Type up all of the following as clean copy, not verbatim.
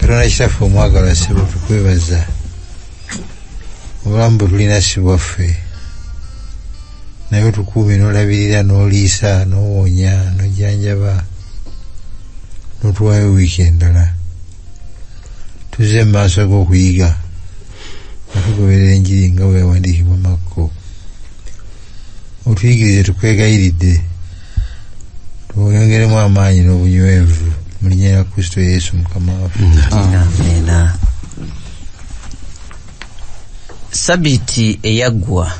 Katonda kitaffe omwagalwa ssebo tukwebaza obulamu bwe tulina si bwaffe naye tukuume n'olabirira n'oliisa n'owonya n'ojjanjaba n'otuwaayo wiiki endala tuzze mu maaso g'okuyiga nga tugoberera enjiri nga bwe yawandiikibwa Makko. Otuyigirize tukwegayiridde tuyongeremu amaanyi n'obunywevu mu linnya lya Kristo Yesu Mukama waffe. Amen. Sabiti eyaggwa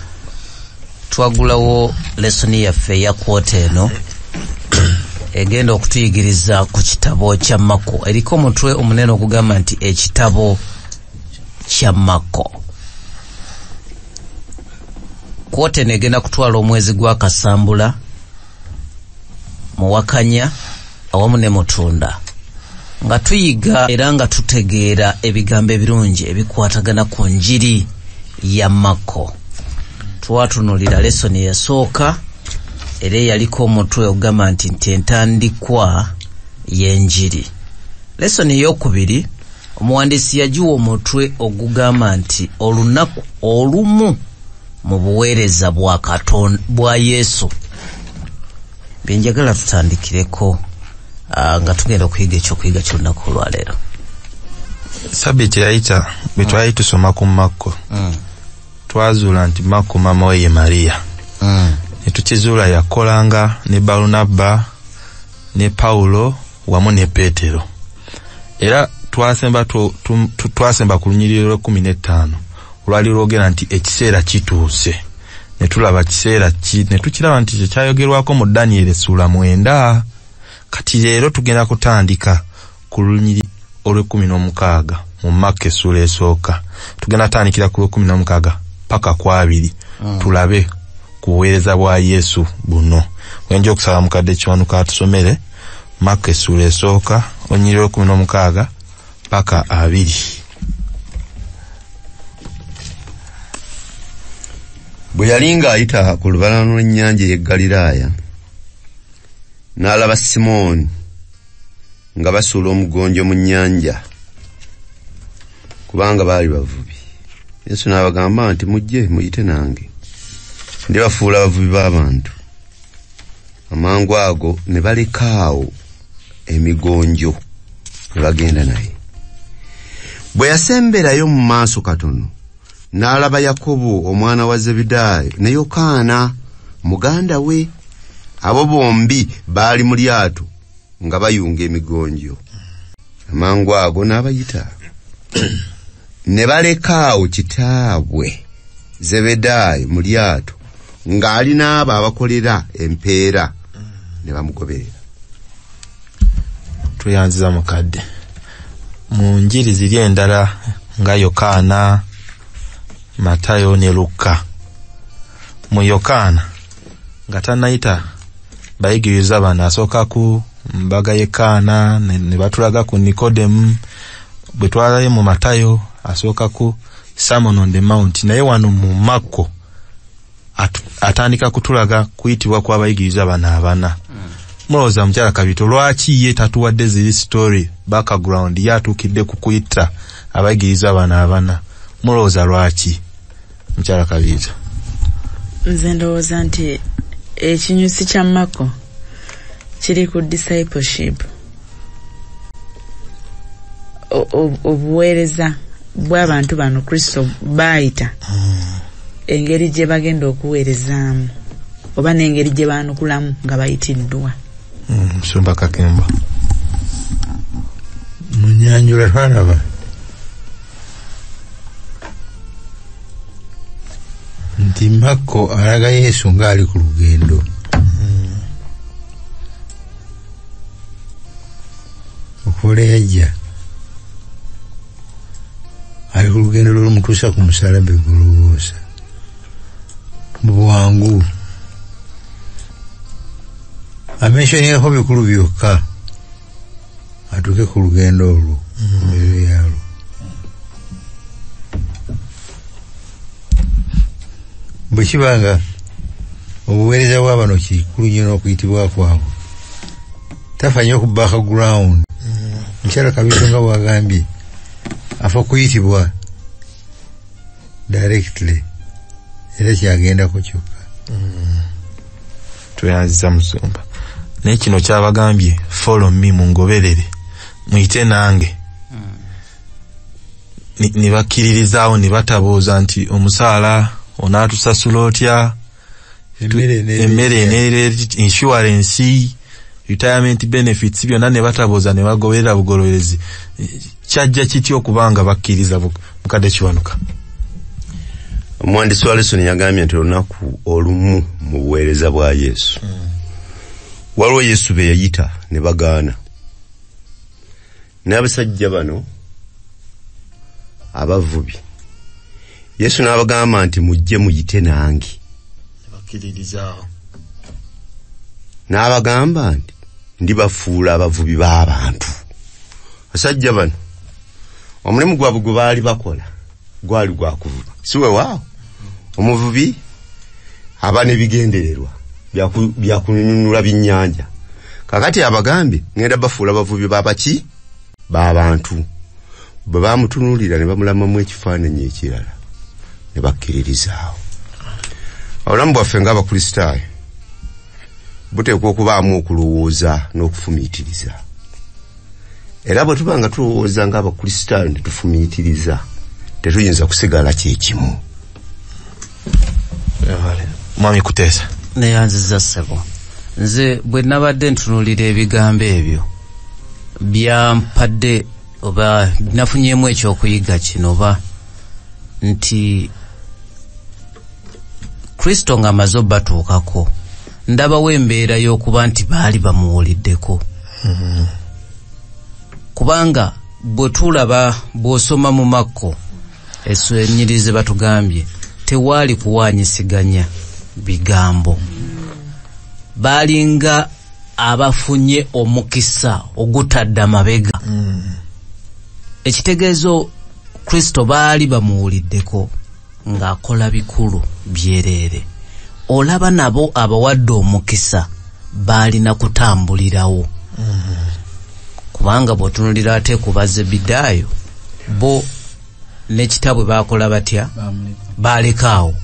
twagulawo lesoni yaffe eya kwota eno egenda okutuyigiriza ku kitabo kya Makko. Eriko omutwe omunene okugamba nti ekitabo kya Makko. Kwota eno egenda kutwala omwezi gwa Kasambula, Muwakanya awamu ne Mutunda nga tuyiga era nga tutegeera ebigambo ebirungi ebikwatagana ku njiri ya Makko. Twatunulira lesoni yasooka era yaliko omutwe ogamba nti entandikwa y'enjiri. Lesoni ey'okubiri omuwandiisi yagiwa omutwe ogugamba nti olunaku olumu mu buweereza bwa Katonda bwa Yesu. Byenjagala tutandikireko nga tugenda okuyiga ekyokuyiga ky'olunaku olwaleero. Sabiti yayita bwe twali tusoma ku Makko twazuula nti Makko maama we ye Mariya. Ne tukizuula yakolanga ne Balunabba ne Pawulo wamu ne Peetero. Era twasemba ku lunyiriri lw'15 olwali lwogera nti ekiseera kituuse. Ne tulaba kiseera ne tukiraba nti kyayogerwako mu Daniel essula 9. Kati leero tugenda kutandika ku lunyiriri olw'16 mu Makko essula esooka. Tugenda tandikira ku lw'16 paka ku 2 tulabe ku buweereza bwa Yesu buno. Wenja okusaba mukadde Kiwanuka atusomere Makko essula esooka olunyiriri olw'16 paka 2. Bwe yali ng'ayita ku lubalama lw'ennyanja y'e Ggaliraaya n'alaba Simooni nga basuula omugonjo mu nnyanja kubanga baali bavubi. Yesu n'abagamba nti mujje muyite nange ndibafuula abavubi b'abantu. Amangu ago ne balekaawo emigonjo ne bagenda naye. Bwe yasemberayo mu maaso katono n'alaba Yakobo omwana wa Zebedaayo ne Yokaana muganda we. Abo bombi baali mu lyato nga bayunga emigonjo. Amangu ago n'abayita ne balekaawo kitaabwe Zebedaayo mu lyato ng'ali n'abo abakolera empeera ne bamugoberera. Tuyanziza mukadde mu njiri ziri endala nga Yokaana, Matayo ne Luka. Mu Yokaana nga tanayita bayigiriza bano asooka ku mbaga ye Kaana ne batulaga ku Nikodemu. Bwe twalayo mu Matayo asooka ku Sermon on the Mount. Naye wano mu Makko atandika kutulaga kuyitibwa kw'abayigiriza bano abana. Mulowooza mukyala Kabito lwaki ye tatuwadde ziri story background yatuukidde ku kuyita abayigiriza bano abana? Mulowooza lwaki mukyala Kabito? Nze ndowooza nti ekinyusi kya Makko kiri ku discipleship, obuweereza bw'abantu bano Kristo baayita, engeri gye bagenda okuweerezaamu oba n'engeri gye baanukulamu nga bayitiddwa. Musumba Kakemba. Munyanjula twanaba nti Makko alaga Yesu ng'ali ku lugendo. Okuvola yajja ali ku lugendo lw'olumutuusa ku musaalaba Gologoosa mu bwangu. Amenshoningako bikulu byokka atuuke ku lugendo olwo mbere yalwo. Bwe kibanga obuweereza bw'abano kikulu nnyo n'okuyitibwa kwabwe, tafanya ku background. Mukyala Kabito nga bwagambye afa kuyitibwa directly era kyagendako kyokka. Tweyanziza Musumba naye kino kyabagambye follow me mungoberere muyite nange ni bakkiririzaawo ne batabooza nti omusaala onaatusasula otya emmere insurance retirement benefits byonna ne batabooza ne bagoberera bugolorezi. Kyajja kityo okubanga bakkiriza mukadde Kiwanuka? Omwandisi wa lesoni yagambye nti olunaku olumu mu buweereza bwa Yesu waliwo Yesu be yayita ne bagaana, n'abasajja bano abavubi Yesu n'abagamba nti mujje muyite nange, bakkiririzaawo. N'abagamba nti ndibafuula abavubi b'abantu. Basajja bano omulimu gwabwe gwe baali bakola gwali gwa kuvuba, si weewaawo omuvubi aba n'ebigendererwa bya kununula binnyanja. Kakati abagambye ngenda bafuula abavubi b'abaki b'abantu. Bwe baamutunuulira ne bamulamamu ekifaananyi ekirala ne bakkiririzaawo. Obulamu bwaffe ng'Abakristaayo buteekwa okubaamu okulowooza n'okufumiitiriza. Era bwe tuba nga tulowooza ng'Abakristaayo ne tufumiitiriza, tetuyinza kusigala kyekimu. Mwami Kuteesa. Neyanziza ssebo. Nze bwe nabadde ntunuulira ebigambo ebyo byampadde oba nafunyeemu ekyokuyiga kino oba nti Kristo ng'amaze obbatuukako ndabawo embeera y'okuba nti baali bamuwuliddeko. Kubanga bwe tulaba bw'osoma mu Makko ennyiriri batugambye tewaali kuwaanyisiganya bigambo. Baalinga abafunye omukisa ogutadde amabega. Ekitegeezo Kristo baali bamuwuliddeko ng'akola bikulu byereere. Olaba nabo abawadde omukisa baalina kutambulirawo. Kubanga bw'otunulira ate ku Bazebedaayo bo n'ekitabwe baakola batya? Baalekaawo.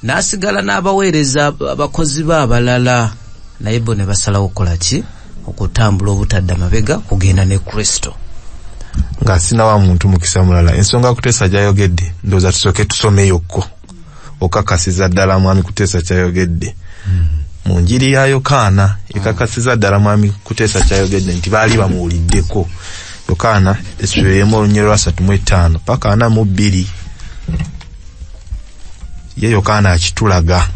N'asigala n'abaweereza abakozi be abalala, naye bo ne basalawo okukola ki? Okutambula obutadde amabega kugenda ne Kristo. Nga sinawa muntu mukisa mulala. Ensonga Kuteesa gy'ayogedde ndowooza tusooke tusomeyokko okakasiza ddala Mwami Kuteesa ky'ayogedde. Mu Njiri ya Yokaana ekakasiza ddala Mwami Kuteesa ky'ayogedde nti baali bamuwuliddeko. Yokaana essula emu olunyiriri lwa 35 paka 42. Ye Yokaana akitulaga.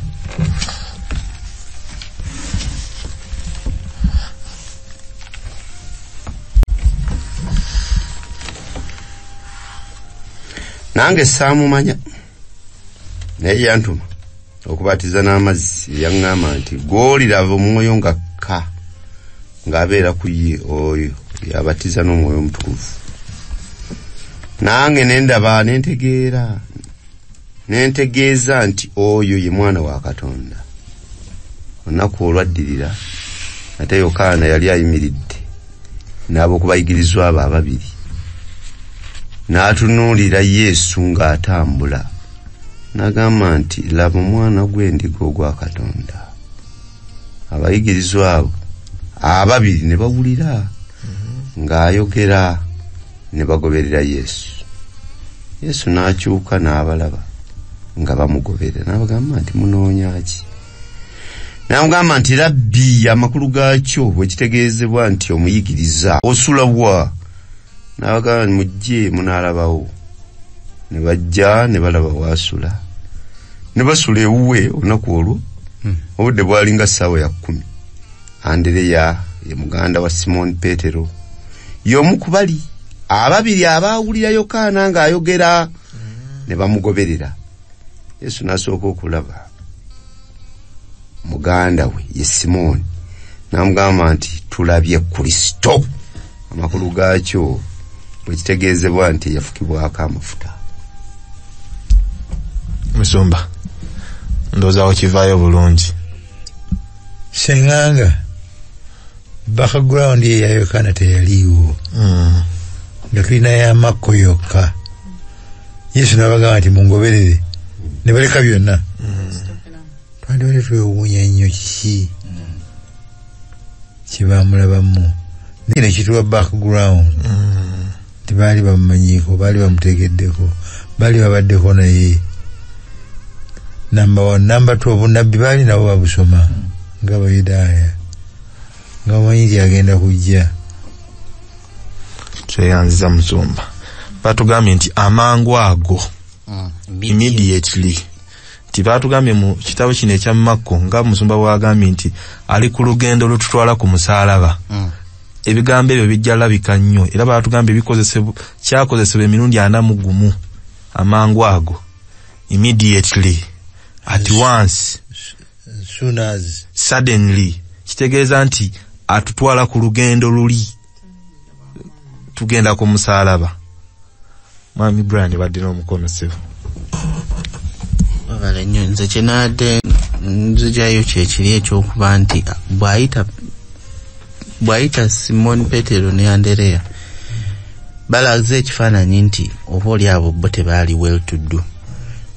Nange saamumanya naye yantuma okubatiza n'amazzi, yaŋŋamba nti gw'oliraba omwoyo ng'akka ng'abeera ku ye oyo yabatiza n'omwoyo omutukuvu. Nange nendaba nentegeeza nti oyo ye Mwana wa Katonda. Olunaku olwaddirira ate Yokaana yali ayimiridde n'ab'okubayigirizwa abo ababiri, n'atunuulira Yesu ng'atambula, n'agamba nti laba omwana gw'endiga ogwa Katonda. Abayigirizwa abo ababiri ne bawulira ng'ayogera ne bagoberera Yesu. Yesu n'akyuka n'abalaba nga bamugoberera, n'abagamba nti munoonya ki? N'amugamba nti Labbi, amakulu gaakyo bwe kitegeezebwa nti omuyigiriza, osula wa? N'abagamba nti mujje munaalabawo. Ne bajja ne balaba waasula, ne basula ewuwe olunaku olwo. Obudde bwali nga ssaawa ya 10. Andereya ye muganda wa Simoni Peetero y'omu ku bali ababiri abaawulira Yokaana ng'ayogera ne bamugoberera. Yesu n'asooka okulaba muganda we ye Simoni, n'amugamba nti tulabye Kristo, amakulu gaakyo bwe kitegeezebwa nti yafukibwako amafuta. Musumba ndowooza okivaayo bulungi. Senganga background ye ya Yokaana teyaliiwo. nga tulina ya Makko yokka. Yesu n'abagamba nti mungoberere ne baleka byonna. Twandibadde twewuunya nnyo kiki kibamulabamu naye ne kituwa background. Tibaali bamumanyiiko, baali bamutegeddeko, baali babaddeko naye. Number 1. Number 2, obunnabbi baali nabo babusoma nga Bayudaaya nga bamanyi nti agenda kujja. Tweyanziza Musumba. Batugambye nti amangu ago immediately. Tibatugambye mu kitabo kino ekya Makko nga Musumba bwagambye nti ali ku lugendo lututwala ku musaalaba. Ebigambo ebyo bijja labika nnyo era batugambye kyakozesebwa emirundi 41 amangu ago. Immediately, at once, soon as, suddenly. Kitegeeza nti atutwala ku lugendo luli tugenda ku musaalaba. Mwami Brian badira omukono sebo. Wabale nnyo nze kyenadde nzijayo kyekiri ekyokuba nti bwayita Simon Petero ne Anderea balaze ekifaananyi nti oba oli abo bo tebaali well to do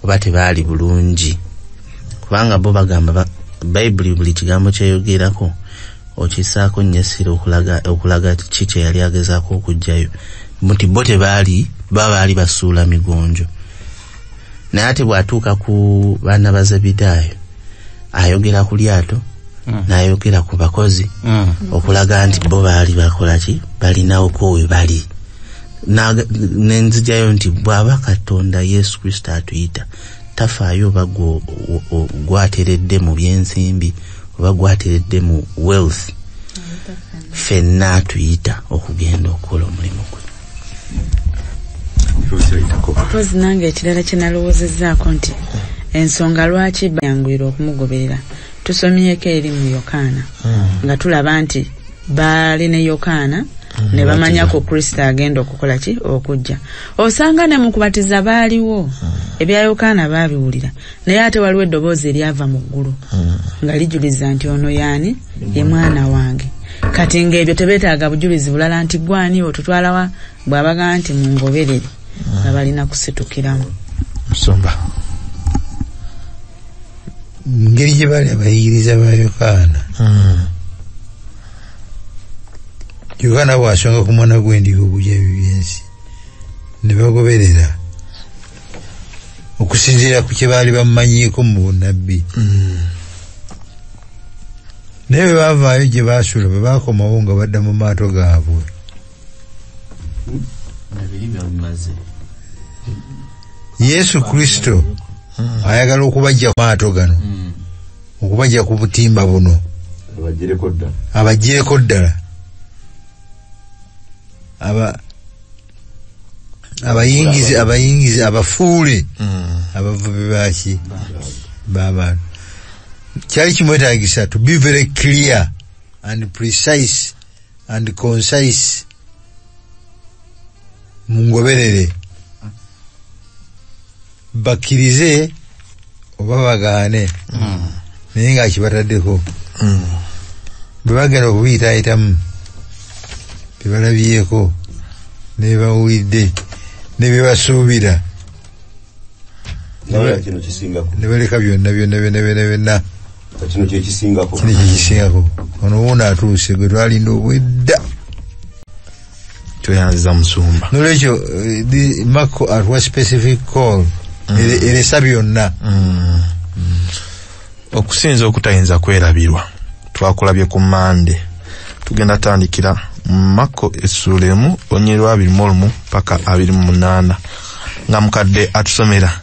oba tebaali bulungi, kubanga bo bagamba Bayibuli buli kigambo kyeyogerako okisaako nnyesiro okulaga ki kye yali agezaako okugjayo. Muti bo tebaali baali basuula migonjo. Naye ate bw'atuuka ku baana ba Zebedaayo ayogera ku lyato n'ayogera ku bakozi okulaga nti bo baali bakola ki, balinawo ko we bali. Nenzijayo nti bw'aba Katonda Yesu Kristo atuyita tafaayo oba gwateredde mu byensimbi oba gwateredde mu wealth, ffenna atuyita okugenda okukola omulimu gwe. Pozi nange ekirala kye nalowoozezzaako nti ensonga lwaki bayanguyira okumugoberera tusomyeko eri mu Yokaana nga tulaba nti baali ne Yokaana ne bamanya ko Kristo agenda okukola ki, okujja. Osanga ne mu kubatiza baaliwo ebya Yokaana baabiwulira, naye ate waliwo eddoboozi eryava mu ggulu nga lijuliza nti ono yaani ye mwana wange. Kati ng'ebyo tebeetaaga bujulizi bulala nti gwani otutwala wa, bw'abaga nti mungoberere nga balina kusitukiramu. Musumba ngeri gye baali abayigiriza ba Yokaana. Yokaana bw'asonga ku mwana gw'endiga okujja ebyensi ne bagoberera okusinziira ku kye baali bamumanyiiko mu bunnabbi. Naye bwe baavaayo gye baasula bwe baakomawo nga badda mu maato gaabwe. Yesu Kristo ayagala okubajja ku maato gano, okubajja ku butimba buno, abaggyireko ddala abayingize abafuule abavubi baki b'abantu. Kyali kimwetaagisa to be very clear and precise and concise. Mungoberere bakkirize oba bagaane naye ng'akibataddeko. Bwe bagenda okubiyitaayitamu bye balabyeko ne bye bawulidde ne bye basuubira ne baleka byonna kino kye kisingako. Ono wuuno atuuse gwe twalinda obwedda. Tweyanziza Musumba. Nolwekyo Makko atuwa specific call eresa byonna. Okusinza okutayinza kwerabirwa twakulabye ku Mande. Tugenda tandikira Makko essula 1:21 paka 28 nga mukadde atusomera.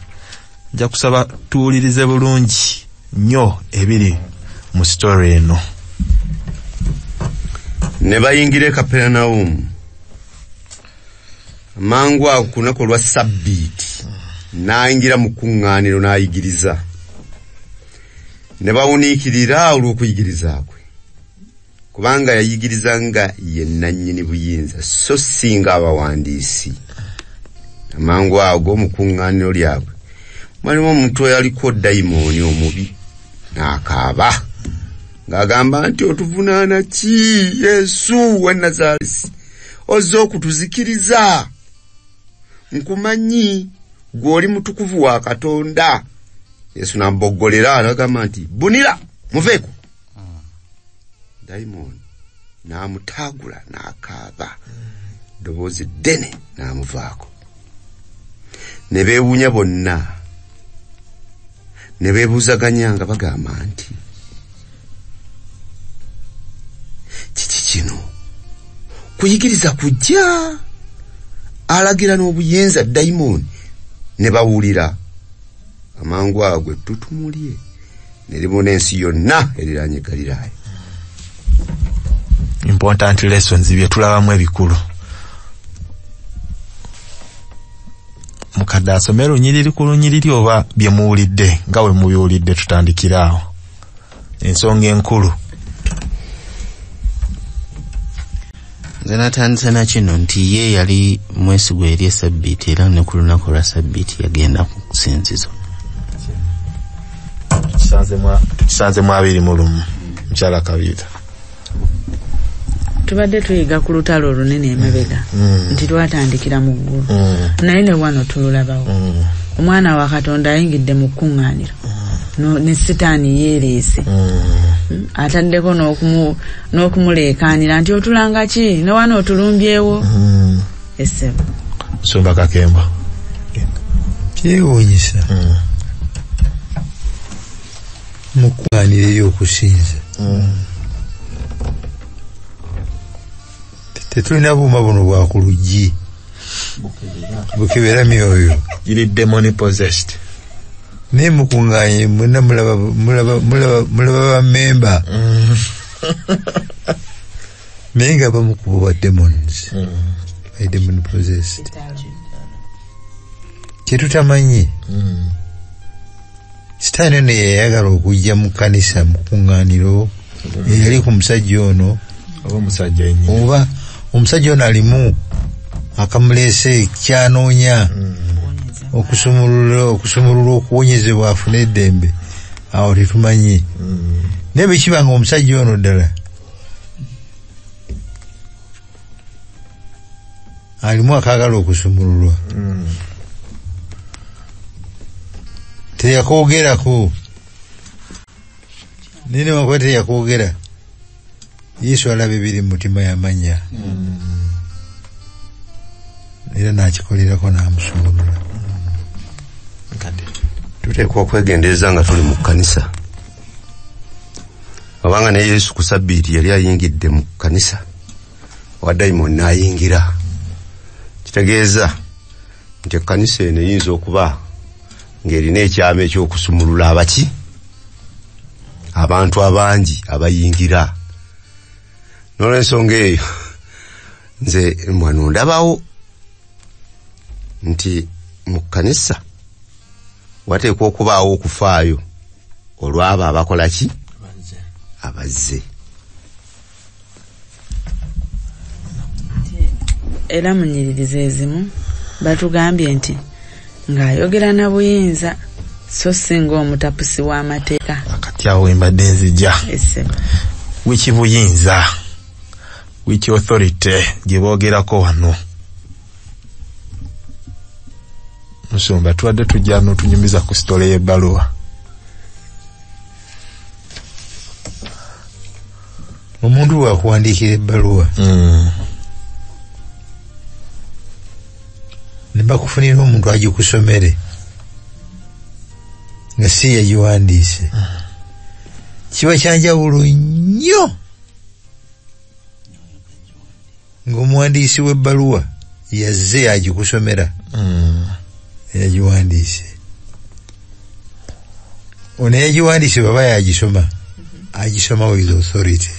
Nja kusaba tuwulirize bulungi nnyo ebiri mu story eno. Ne bayingire Kapernaumu. Mangu ago ku lunaku lwa Ssabbiiti n'ayingira mu kuŋŋaaniro n'ayigiriza. Ne bawuniikirira olw'okuyigiriza kwe, kubanga yayigiriza nga ye nannyini buyinza so singa abawandiisi. Amangu ago mu kuŋŋaaniro lyabwe mwalimu omuntu eyaliko dayimooni omubi n'akaaba ng'agamba nti otuvunaana ki Yesu wa Nazaalesi, ozze okutuzikiriza. Nkumanyi gw'oli mutukuvu wa Katonda. Yesu n'amuboggolera n'agamba nti bunira muveeko. Dayimoni n'amutaagula n'akaaba. Ddoboozi ddene n'amuvaako. Ne beewuunya bonna. Ne beebuuzaganya nga bagamba nti kiki kino? Kuyigiriza kujja alagira n'obuyinza dayimoni. Ne bawulira amangu ago ettutumu lye ne libona ensi yonna eriraanye Galiraaya. Important lessons bye tulabamu ebikulu. Mukadde asomera lunyiriri ku lunyiriri oba bye muwulidde nga we mubiwulidde tutandikiraawo. Ensonga enkulu. Nze natandise na kino nti ye yali mwesigwa eri esabbiiti era ne ku lunaku lwa sabbiiti yagenda ku kusinzizo. Tukisanzemu 21 mukyala Kabiita. Tubadde tuyiga ku lutalo olunene emabega nti twatandikira mu ggulu naye ne wano tululabawo. Omwana wa Katonda ayingidde mu kkuŋŋaaniro ne sitaani yeereese ataddeko n'okumuleekaanira nti otulanga ki ne wano otulumbyewo. Essebo Nsumba Kakemba kyewuunyisa mu kkuŋŋaaniro ey'okusinza. Tetulina buuma buno bwa ku luggi bukebera myoyo giri demon possessed. naye mukunganye mwenna mulaba bamemba naye nga bamukuba wa demons by demon possessed. Kyetutamanyi sitaani ono yayagala okujja mu kkanisa mu kuŋŋaaniro eyali ku musajja ono oba omusajja ono alimu akamuleese kyanoonya okusumulula okuwonyezebwa afune eddembe. Awo tetumanyi naye bwe kiba nga omusajja ono ddala alimu akaagala okusumululwa teyakwogerako naye newakuba teyakwogera Yesu alaba ebiri mu mutima yamanya era n'akikolerako n'amusumulula. Tuteekwa okwegendereza nga tuli mu kkanisa. Obanga ne Yesu ku sabbiiti yali ayingidde mu kkanisa wa dayimoni n'ayingira. Kitegeeza nti ekkanisa eno eyinza okuba ng'erina ekyama eky'okusumulula abaki abantu abangi abayingira. N'olw'ensonga eyo nze mwano ndabawo nti mu kkanisa wateekwa okubaawo okufaayo olw'abo abakola ki abazze. Era munyiririza ezimu batugambye nti ng'ayogera na buyinza so singa omutapusi w'amateeka. Akati awo embadde nzija wiki buyinza wiki authority gye boogerako wano. Musumba tuwadde tujja n'otunyumiza ku sitole y'ebbaluwa. Omuntu wakuwandiikira ebbaluwa ne bakufunira omuntu agikusomere nga si yagiwandiise kiba kyanjawulo nnyo ng'omuwandiisi w'ebbaluwa yazze agikusomera yagiwandiise. Ono yagiwandiise baba yagisoma agisoma with authority.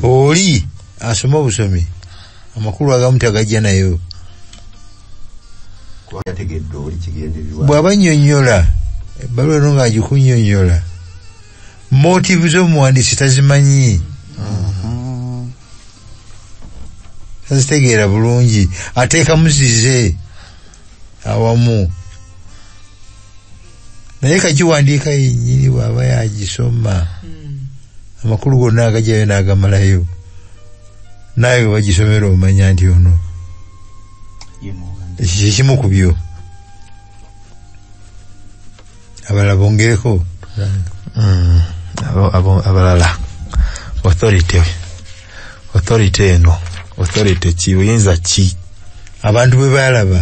Oli asoma obusomi amakulu agamu tagajja nayo bw'aba nnyonnyola ebbaluwa eno ng'agikunnyonnyola motivu z'omuwandiisi tazimanyi tazitegeera bulungi ateekamu zize awamu naye kagiwandiika yennyini bw'aba yagisoma amakulu gonna agajayo n'agamalayo naye bagisomera omanya nti ono ekimu ku byo abalala bongereko abalala authority eno authority ki buyinza ki abantu bwe balaba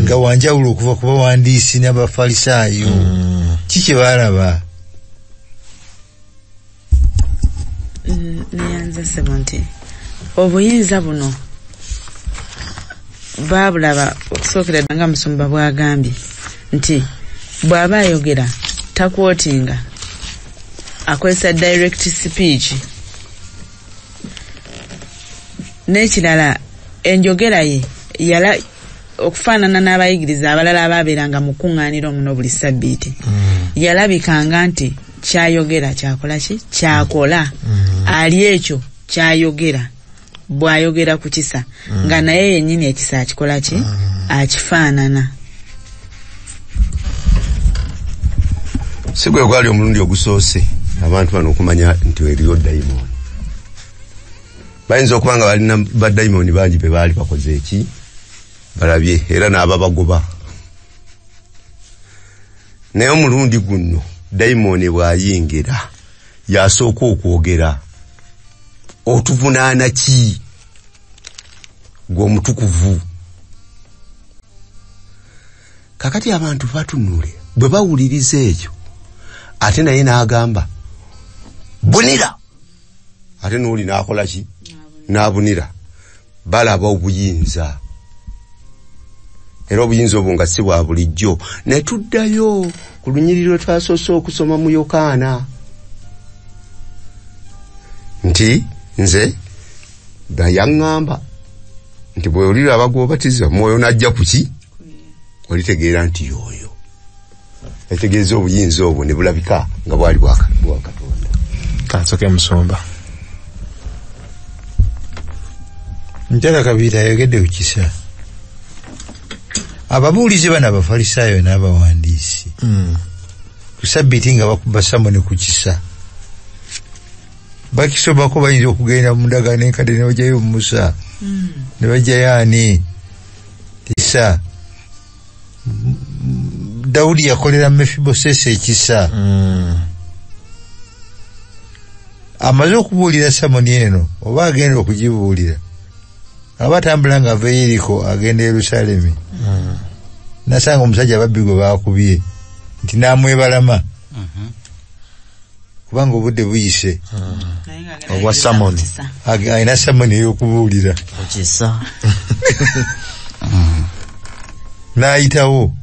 nga wanjawulo okuva ku bawandiisi n'abafalisaayo kiki balaba neyanza sebo nti obuyinza buno babulaba okusookera nga Musumba bwagambye nti bw'aba ayogera takwotinga akozesa direct speech n'ekirala enjogera ye yala okufaanana n'abayigiriza abalala ababeeranga mu kuŋŋaaniro muno buli sabbiiti yalabikanga nti kyayogera kyakola ki kyakola ali ekyo kyayogera bw'ayogera ku kisa nga naye yennyini ekisa akikola ki akifaanana. si gwe gwali omulundi ogusoose abantu bano okumanya nti eriyo dayimoni. Bayinza okuba nga balina badayimoni bangi be baali bakoze eki balabye era n'ababagoba. Naye omulundi guno dayimoni bw'ayingira yasooka okwogera otuvunaana ki gw'omutukuvu. Kakati abantu batunule bwe bawuliriza ekyo ate naye n'agamba bunira ate n'oli n'akola ki n'abunira balaba obuyinza era obuyinza obwo nga si bwa bulijjo. Ne tuddayo ku lunyiriro twasoose okusoma mu Yokaana nti nze bayaŋŋamba nti bwe olira abagobatiza mwoyo najja kuki olitegeera nti yoyo etegeeza obuyinza obwo ne bulabika nga bwali bwa Katonda. Kansoke Musumba Ntala Kabiira ayogedde ku kisa. Ababuulizi bano abafalisaayo n'abawandiisi ku sabbiiti nga bakuba Samoni ku kisa bakisomako bayinza okugenda mu ndagaano enkadde ne bajjayo Musa ne bajjayo ani kisa. Dawudi yakolera Mefibosesi ekisa. Amaze okubuulira Samoni eno oba agenda okugibuulira aba atambula nga ava Yeriko agenda Yerusaalemi nasanga omusajja ababbi gwe baakubye nti n'amwebalama kubanga obudde buyise obwa Samoni alina Samoni ey'okubuulira okisa n'ayitawo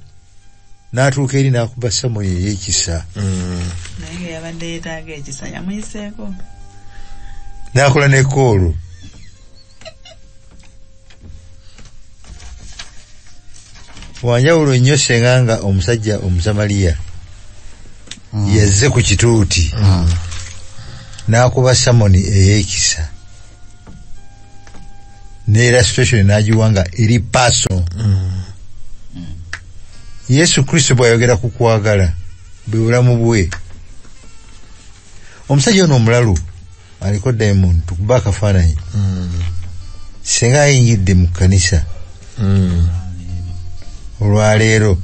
n'atuuka eri n'akuba Samoni ey'ekisa naye yabadde yeetaaga ekisa yamuyiseeko n'akola n'ekkoolo. Wanjawulo nnyo senga nga omusajja Omusamaliya yazze ku kituuti n'akuba Samoni ey'ekisa n'era situation n'agiwanga eri paso. Yesu Kristo bw'ayogera ku kwagala bwe bulamu bwe. Omusajja ono omulalu aliko diamond tukuba akafaananyi senga ayingidde mu kkanisa olwaleero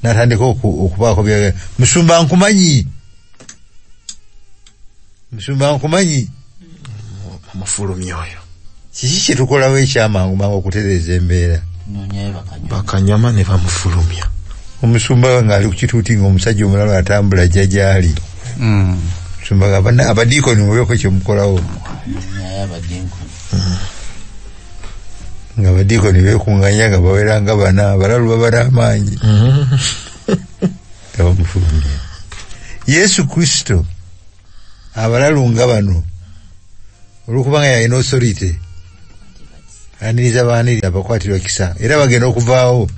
n'atandika okubaako byagala Musumba nkumanyi amufulumya oyo. Kiki kye tukolawo ekyamangu mangu okutereeza embeera? Bakanyama ne bamufulumya. Omusumba ng'ali ku kituuti ng'omusajja omulala atambula ajja gy'ali. Musumba gamba abadiikoni mubeeko kye mukolawo. Nga abadiikoni beekuŋŋaanya nga bawera nga bana abalalu babala amaanyi. Bamufulumya. Yesu Kristo abalalu nga bano olw'okubanga yalina authority aniriza baaniriza abakwatirwa kisa era bagenda okuvaawo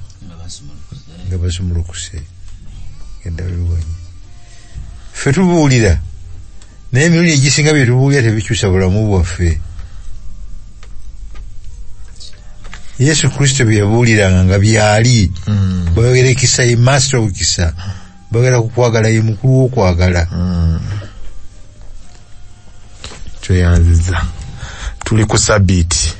nga basumulukuse genda lulwanyi. Ffe tubuulira naye emirundi egisinga bye tubuulira tebikyusa bulamu bwaffe. Yesu Kristo bye yabuuliranga nga byali bayogera ekisa ye master of kisa bayogera ku kwagala ye mukulu w'okwagala. tweyanziza tuli ku sabbiiti.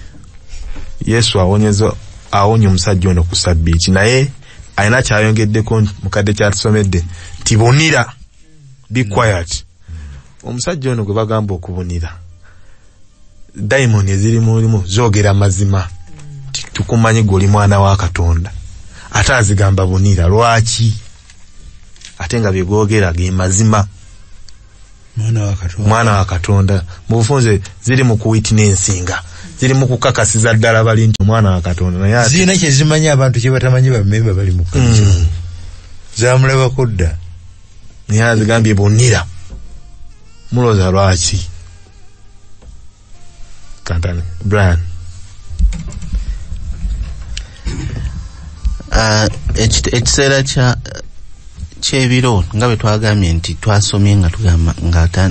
Yesu awonya omusajja ono ku sabbiiti, naye alina kyayongeddeko mukadde kyatusomedde nti bunira, be quiet. Omusajja ono gwe bagamba okubunira, dayimoni eziri mulimu zoogera mazima, tukumanyi goli mwana wa Katonda, ate azigamba bunira. Lwaki? Ate nga byegwogera ge mazima. Mwana wa Katonda mu bufunze ziri mu kuwitnessinga, ziri mu kukakasiza ddala bali nti mwana wa Katonda, naye zirina kye zimanyi abantu kye batamanyi bamemba bali mu kanisa. Zamulabako dda naye azigambye bunira. Muloza lwaki? Kantane Brian. Ekiseera kyebiro nga bwe twagambye nti twasomye nga tugamba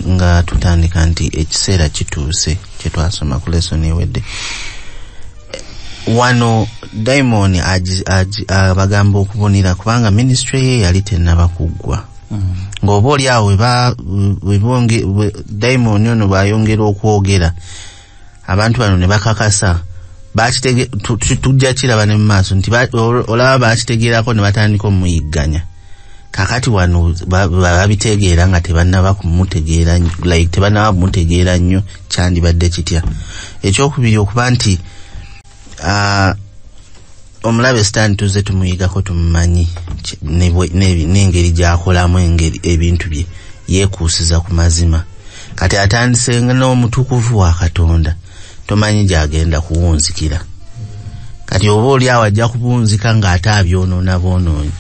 nga tutandika nti ekiseera kituuse kye twasoma ku lesson ewedde. Wano daimoni abagamba okubonera kubanga ministry ye yali tennaba kuggwa. Ng'oba oli awo daimoni ono bayongera okwogera, abantu bano ne bakakasa, tujja kiraba ne mu maaso nti olaba bakitegeerako ne batandika omuyigganya. Kakati wano babitegeera nga tebannaba kumutegeera, like tebannaba kumutegeera nnyo kyandibadde kitya. Ekyokubiri okuba nti omulabe Stan tuze tumuyigako tumumanyi n'engeri gy'akolamu ebintu bye, yeekuusiza ku mazima. Kati atandise n'omutukuvu wa Katonda, tomanyi gy'agenda kuwunzikira. Kati oba oli awo ajja kuwunzika ng'ate abyonoona boonoonyi,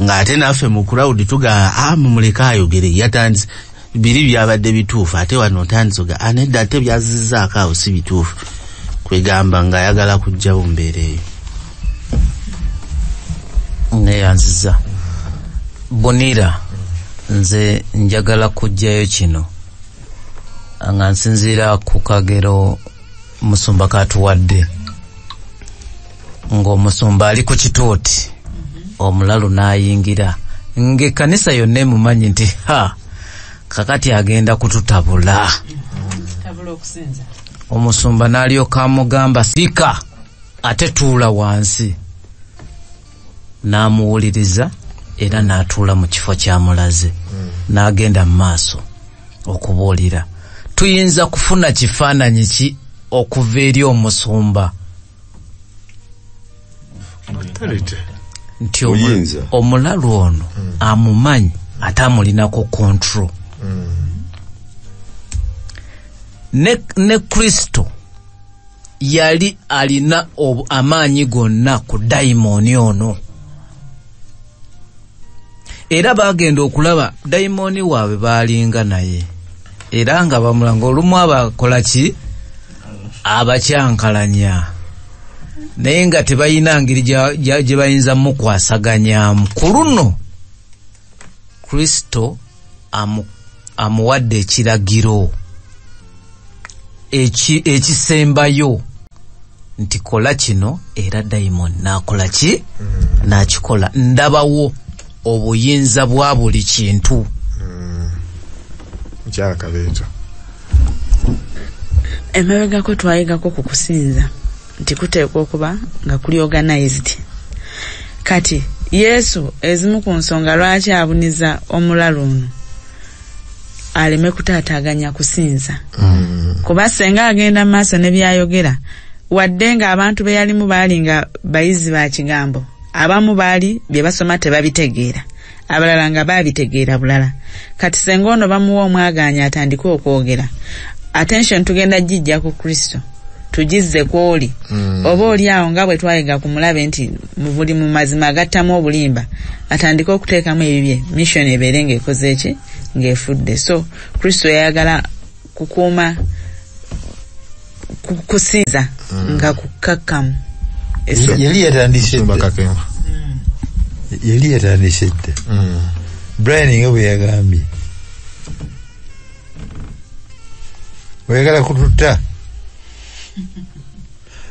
ng'ate naffe mu crowd tuga mumuleka ayogere, yatandise biri byabadde bituufu, ate wano otandise ga anedda ate byazizzaako awo si bituufu, kwegamba ng'ayagala kujja mu mbeera eyo. Neyanziza bonira, nze njagala kujjayo kino nga nsinziira ku kagero musumba katuwadde, ng'omusumba ali ku kitooti, omulalu n'ayingira, ng'ekkanisa yonna emumanyi nti kakati agenda kututabula. Omusumba n'alyoka amugamba sika ate tuula wansi, n'amuwuliriza era n'atuula mu kifo kyamulaze, n'agenda mu maaso okubuulira. Tuyinza kufuna kifaananyi ki okuva eri omusumba nti omulalu ono amumanyi ate amulinako control? Ne Kristo yali alina amaanyi gonna ku daimoni ono, era bagenda okulaba daimoni waabwe baalinga naye, era nga bamulanga olumu abakola ki, abakyankalanya, naye nga tebayina ngeri gye bayinza mukwasaganyamu. Ku luno Kristo amuwadde ekiragiro ekisembayo nti kola kino, era daimoni n'akola ki, n'akikola. Ndabawo obuyinza bwa buli kintu. Kyakabeeto emabegako twayigako ku kusinza nti kuteekwa okuba nga kuli organized. Kati Yesu ezimu ku nsonga lwaki abuniza omulalu ono aleme kutaataganya kusinza, kuba senga agenda maaso ne byayogera, wadde nga abantu be yalimu baali nga bayizi ba kigambo, abamu baali bye basoma tebabitegeera, abalala nga babitegeera bulala. Kati senga ono bamuwa omwaganya atandika okwogera, attention tugenda jijja ku Kristo, tugizze kwoli. Oba oli awo nga bwe twayiga ku mulabe nti buli mu mazima agattamu obulimba, atandika okuteekamu ebibye, mission ebeere ng'ekoze eki, ng'efudde. So Kristo yayagala kukuuma kusinza nga kukakkamu. Yali yatandise dde. Brian nga bwe yagambye, oyagala kututta.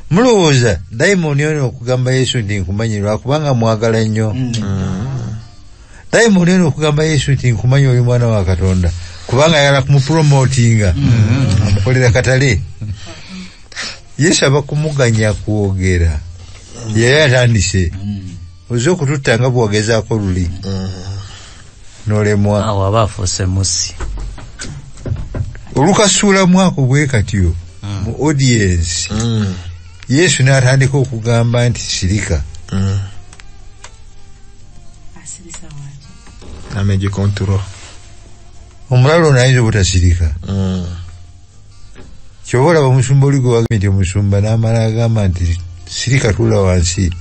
Mulowooza daimoni ono okugamba Yesu nti nkumanyi lwakubanga mwagala nnyo. Daimoni ono okugamba Yesu nti nkumanyi oli mwana wa Katonda kubanga ayagala kumupromotinga. bamukolera katale. Yesu abakumuganya kwogera. Yeye atandise. Ozo okututta nga bw'ogezaako luli. N'olemwa. Awo aba afuuse musi. Olukasuula mwako bwe katyo mu audience. Yesu n'atandika okugamba nti sirika. Ameje control. Omulalo n'ayinza obutasirika. Kyobola omusumba oli gwe wagambye nti omusumba n'amala agamba nti sirika tuula wansi.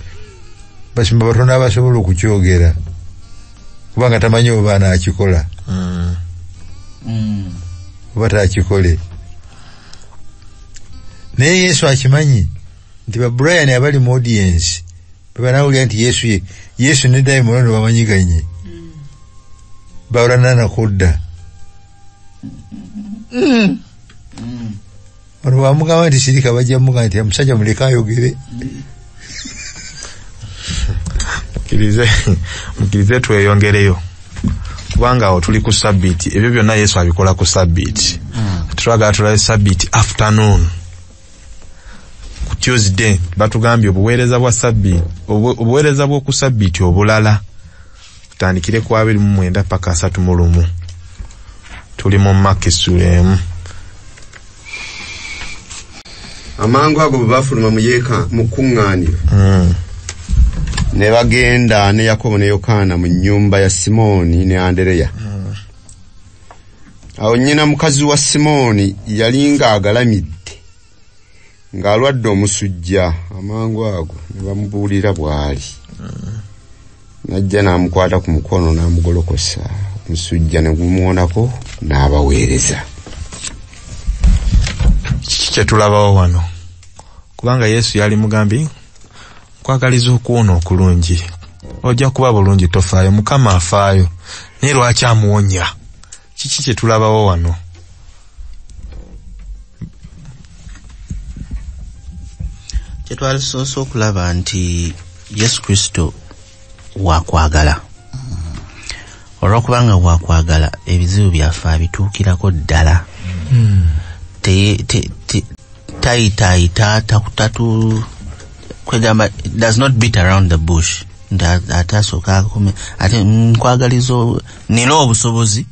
Basumba batono abasobola okukyogera kubanga tamanyi oba anaakikola. Oba taakikole. Naye Yesu akimanyi nti ba Brian abali mu audience bebanawulira nti Yesu ne dayimooni no bamanyiganye. Bawulana nakudda. Wano bamugamba nti sirika bajja mugamba nti omusajja muleka ayogere. Mukirize tweyongereyo kubanga awo tuli ku sabbiiti, ebyo byonna Yesu abikola ku sabbiiti. Tulaga tulabe sabbiiti afternoon. Ku Tuesday batugambye obuweereza bwa sabbiiti, obuweereza bw'oku sabbiiti obulala tutandikire ku 29 paka 31. Tuli mu Mark essula 1. Amangu ago bafuluma muyeka mukuŋŋaaniro. Ne bagenda ne Yakobo ne Yokaana mu nnyumba ya Simoni ne Andereya. Awo nnyina mukazi wa Simoni yalinga agalamidde ng'alwadde omusujja. Amangu ago ne bamubuulira bw'ali. Najja n'amukwata ku mukono n'amugolokosa. Omusujja ne gumuwonako n'abaweereza. Kiki tulabawo wano? Kubanga Yesu yali mugambi kwagaliza okuwona okulungi. Ojja kuba bulungi tofaayo, Mukama afaayo. Naye lwaki amuwonya? Kiki kye tulabawo wano? Kye twalisoose okulaba nti Yesu Kristo wakwagala. Olwokubanga wakwagala ebizibu byaffe abituukirako ddala. Taita takutatu kwegamba does not beat around the bush. Atasoka kume ate nkwagalizo nina obusobozi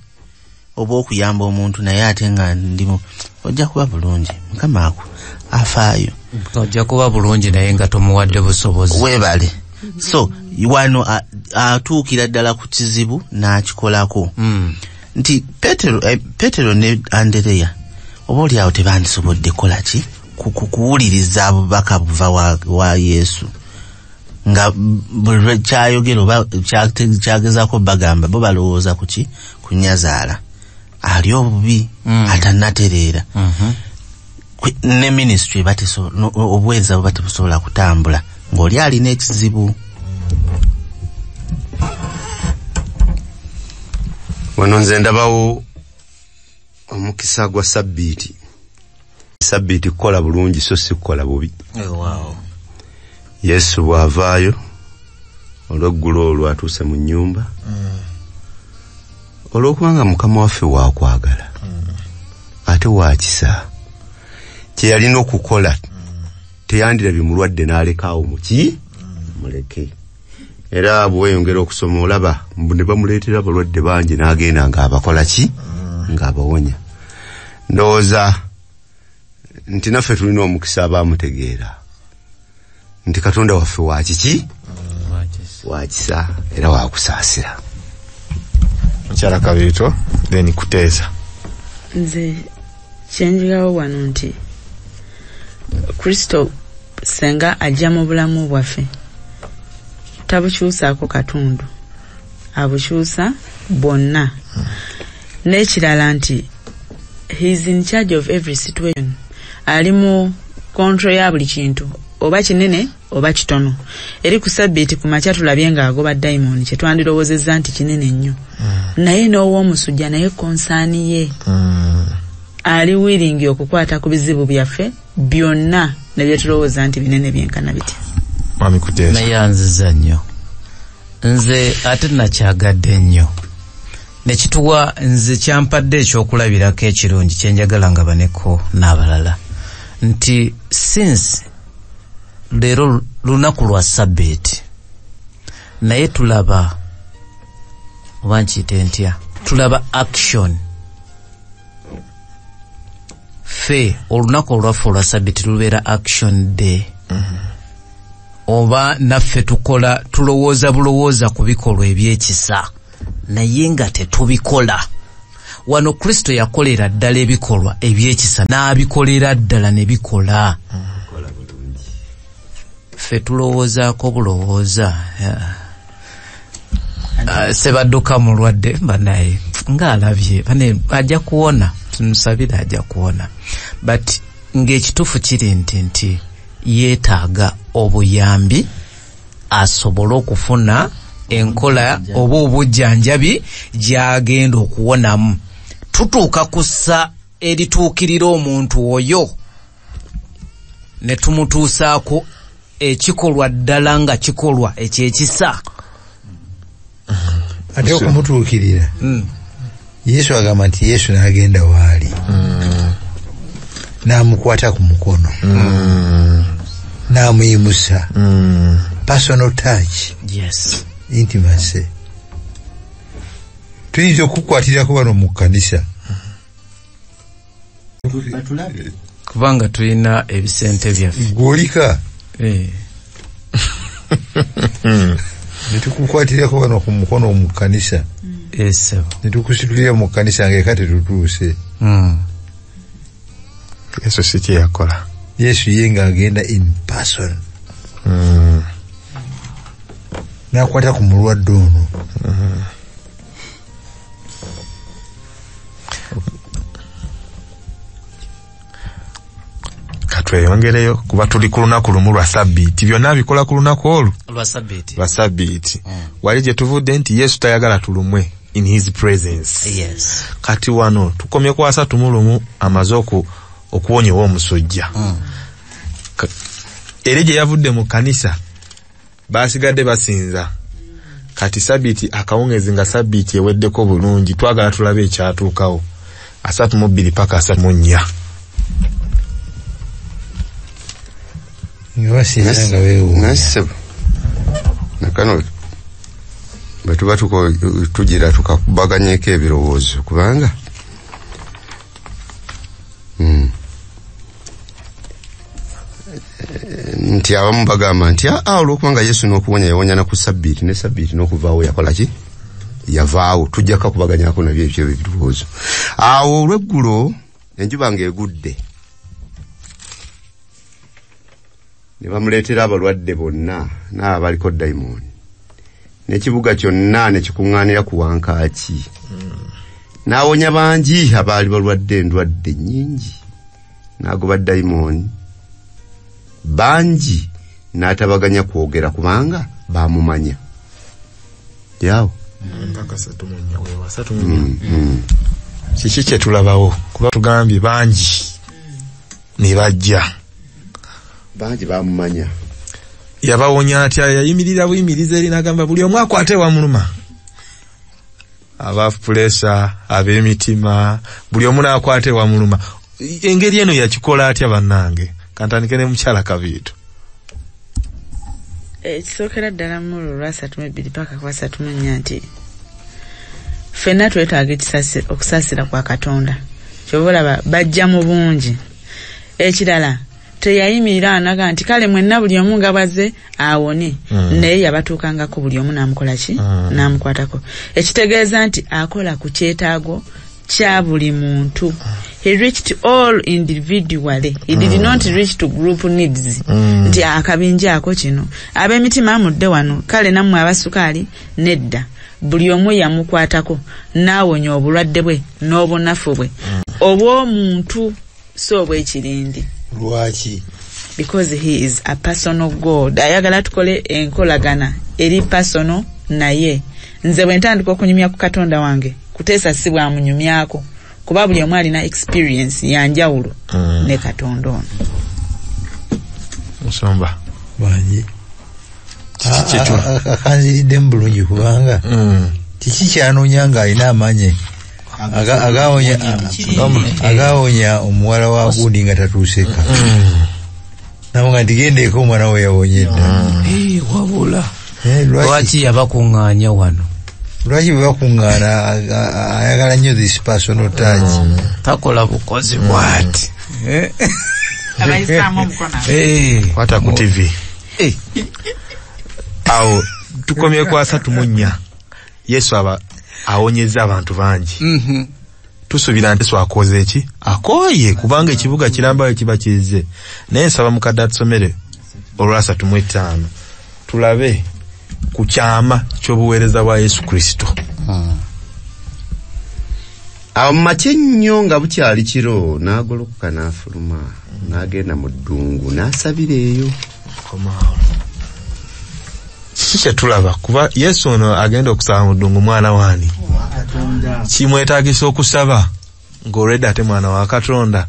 obw'okuyamba omuntu naye ate nga ndimu ojja kuba bulungi. Mukama ako afaayo. Ojja kuba bulungi naye nga tomuwadde busobozi. Weebale. So wano atuukira ddala ku kizibu n'akikolako. Nti Petero ne Andereya oba oli awo tebandisobodde kola ki kuwuliriza abubaka buva wa Yesu nga buli kyayogera oba kyagezaako bagamba bo balowooza ku ki ku nnyazaala ali obubi atannatereera. Ne ministry obuweereza buba tebusobola kutambula ng'oli alina ekizibu. Wano nze ndabawo omukisa gwa sabbiiti. Sabbiiti kukola bulungi so si kukola bubi. Wow. Yesu bw'avaayo olw'eggulo olwo atuuse mu nnyumba. Olw'okubanga Mukama waffe waakwagala ate waakisa kye yalina okukola teyandirabye mulwadde n'alekaawo muki muleke. Era bweyongera okusoma olaba ne bamuleetera abalwadde bangi n'agenda ng'abakola ki ng'abawonya. Ndowooza nti naffe tulina omukisa abaamutegeera nti Katonda waffe wakiki wakisa era wakusaasira. Mukyala Kabiito then kuteesa. Nze kyenjigawo wano nti Kristo senga ajja mu bulamu bwaffe tabukyusaako katundu, abukyusa bonna. N'ekirala nti he is in charge of every situation. Ali mu control ya buli kintu, oba kinene oba kitono. Eri ku sabbiiti ku makya tulabye ng'agoba dayimooni kye twandirowoozezza nti kinene nnyo. Naye n'ow'omusujja naye konsaani ye ali wiringi okukwata ku bizibu byaffe byonna ne bye tulowooza nti binene byenkana bitya. Mami kuteesa. Naye anziza nnyo. Nze ate nakyagadde nnyo. nekituwa nze kyampadde ekyokulabirako ekirungi kyenjagala nga baneko n'abalala nti since leero lunaku lwa Sabbaati naye tulaba oba nkiyite ntya tulaba action fe olunaku olwaffe olwa Sabbaati lubeera action day oba naffe tukola tulowooza bulowooza ku bikolwa ebyekisa naye nga tetubikola wano Kristo yakolera ddala ebikolwa ebyekisa n'abikolera ddala ne bikola ffe tulowoozaako bulowooza sebadduka mulwadde banaye ng'alabye bane ajja kuwona tumusabira ajja kuwona but ng'ekituufu kiri nti yeetaaga obuyambi asobole okufuna enkola oba obujjanjabi gy'agenda okuwonamu tutuuka kussa erituukirira omuntu oyo ne tumutuusaako ekikolwa ddala nga kikolwa ekyekisa ate okumutuukirira Yesu agamba nti Yesu n'agenda waali n'amukwata ku mukono n'amuyimusa personal touch. Yes. Intimacy. Tuyinza okukwatirako bano mu kkanisa kubanga tulina ebisente byaffe gwolika netukukwatirako bano ku mukono mu kkanisa netukusitulira mu kkanisa ng'eka tetutuuse. Yesu si kye yakola. Yesu ye ng'agenda in person n'akwata ku mulwadde ono. Katweyongereyo kuba tuli ku lunaku lumu lwa Sabbiiti, byonna bikola ku lunaku olwo lwa Sabbiiti. Wali gye tuvudde nti Yesu tayagala tulumwe in his presence. Yes. Kati wano tukomye ku 3 amaze okuwonyewa omusujja. Eri gye yavudde mu kanisa basigadde basinza. Kati Sabbiiti akawungezi nga Sabbiiti eweddeko bulungi, twagala tulabe ekyatuukawo. 32 paka 34. Nasebo nakano batuba tugira tukakubaganyeko ebirowoozo kubanga nti abamu bagamba nti olwokubanga Yesu n'okuwonya yawonya na ku Sabbiiti ne Sabbiiti n'okuvaawo yakola ki yavaawo tujjako kubaganyako nabyo ebyo ebirowoozo. Awo olweggulo enjuba ng'egudde ne bamuleetera abalwadde bonna n'abaliko dayimooni n'ekibuga kyonna ne kikuŋŋaanira ku wankaaki n'awonya bangi abaali balwadde endwadde nnyingi n'agoba dayimooni bangi n'atabaganya kwogera kubanga baamumanya yawo kiki kye tulabawo kuba tugambye bangi ne bajja bangi bamumanya. Yabawonya atya yayimirira buyimiriza eri n'agamba buli omu akwate wamuluma. Abafu pressure, ab'emitima, buli omu n'akwate wamuluma. Engeri eno yakikola atya bannange? Kantandike ne mukyala Kabiito. Kisookera ddala mu lwa 32 paka kwa 34 nti ffenna twetaaga okusaasira kwa Katonda. Kyova olaba bajja mu bungi. Ekirala teyayimirira anaga nti kale mwenna buli omu nga baze awone naye yabatuukangako buli omu n'amukola ki n'amukwatako. Ekitegeeza nti akola ku kyetaago kya buli muntu. He reached all individually. He did not reach to group needs. Nti akabinja ako kino ab'emitima amudde wano kale nammwe abasukaali nedda buli omu yamukwatako n'awonya obulwadde bwe n'obunafu bwe obw'omuntu so bw'ekirindi. Lwaki? Because he is a personal God. Ayagala tukole enkolagana eri personal naye. Nze bwe ntandika okunyumya ku Katonda wange kuteesa si bwa munyumyako kuba buli omu alina experience yanjawulo ne Katonda ono. Musomba bangi akanziridde mu bulungi kubanga kiki kyanoonya ng'alina amaanyi agawonya omuwala wa gundi nga tatuuseka nabo nga ntigendeeko omwana we yawonye dda wabula lwaki yabakuŋŋaanya wano lwaki bwe bakuŋŋaana ayagala nnyo this personal touch takola bukozi bwati abayisaamu omukono kwata ku TV awo tukomye ku 34 Yesu awonyeza abantu bangi tusuubira nti Yesu akoze eki akooye kubanga ekibuga kirambayo kiba kize naye nsaba mukadde atusomere olwa 35 tulabe ku kyama ky'obuweereza bwa Yesu Kristo. Awo makye nnyo nga bukyali kiro n'agolokoka n'afuluma n'agenda mu ddungu n'asabira eyo. Kiki tulaba kuba Yesu ono agenda okusaba mu ddungu mwana waani kimwetaagisa okusaba ng'olwedde ate mwana wa Katonda.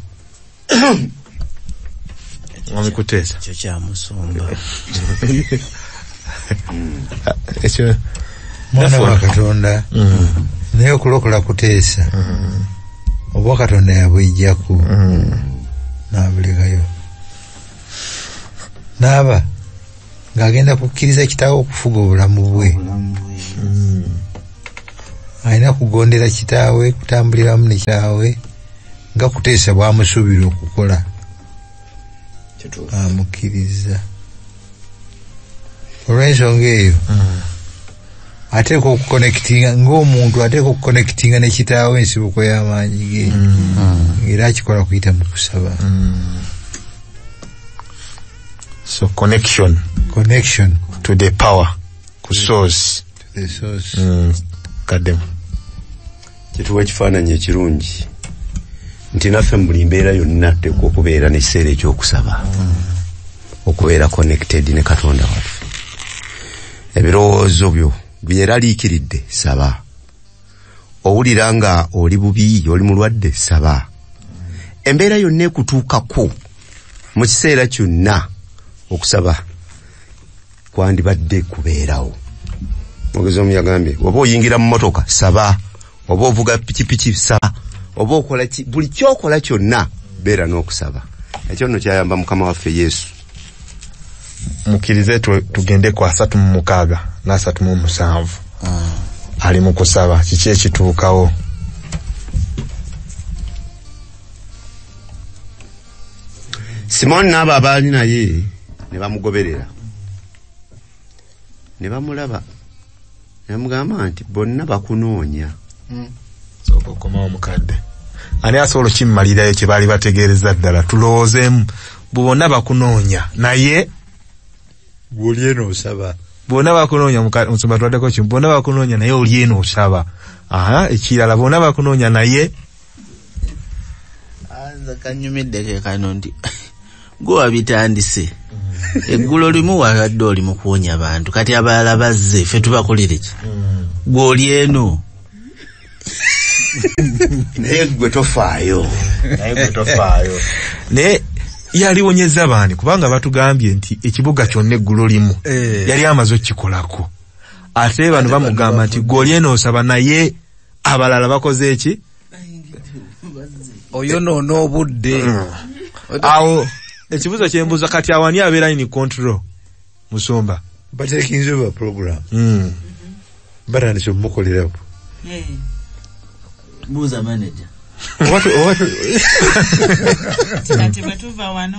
Wamikuteesa kyo kyamusumba ekyo mwana wa Katonda naye okulokola kuteesa oba Katonda yabwijjako n'abulekayo n'aba ng'agenda kukkiriza kitaawe okufuga obulamu bwe alina kugondera kitaawe kutambuliramu ne kitaawe nga kuteesa bw'amusuubira okukola amukkiriza olw'ensonga eyo ateeka okuconnectinga ng'omuntu ateeka okuconnectinga ne kitaawe ensibuko y'amaanyi ge era akikola kuyita mu kusaba. So connection to the power, ku source, to the source. Kadem. Kituwa ekifaananyi ekirungi nti naffe mu buli mbeera yonna teekwa okubeera n'ekiseera ekyokusaba okubeera connected ne Katonda waffe. Ebirowoozo byo byeraliikiridde saba. Owulira nga oli bubi oli mulwadde saba. Embeera yonna ekutuukako mu kiseera kyonna okusaba kwandibadde kubeerawo. Mugezi omu yagambye oba oyingira mu motoka saba, oba ovuga pikipiki saba, oba okola buli kyokola kyonna beera n'okusaba. Ekyo nno kyayamba Mukama waffe Yesu. Mukkirize tugende ku 36 na 37 ali mu kusaba kiki ekituukawo. Simoni n'abo abaali naye ne bamugoberera ne bamulaba ne bamugamba nti bonna bakunoonya. Sooka okomawo mukadde ani asobola okimmalirayo kye baali bategeereza ddala tulowoozeemu bonna bakunoonya naye oli eno osaba. Bonna bakunoonya musumba twaddeko kimu bonna bakunoonya naye oli eno osaba. Ekirala bonna bakunoonya naye anza kanyumidde ke kano nti gwe wabitandise eggulo limu wadde oli mu kuwonya abantu kati abalala bazze ffe tubakolere ki gwe oli eno naye gwe tofaayo naye yaliwonyeza baani kubanga batugambye nti ekibuga kyonna eggulo limu yali amaze okkikolako ate bano bamugamba nti gwe oli eno osaba naye abalala bakoze eki oyonoona obudde awo ekibuzo kyembuuza kati awani abeera in control musumba batekinze ba program batandise omukoleraku buuza manager kati batuva wano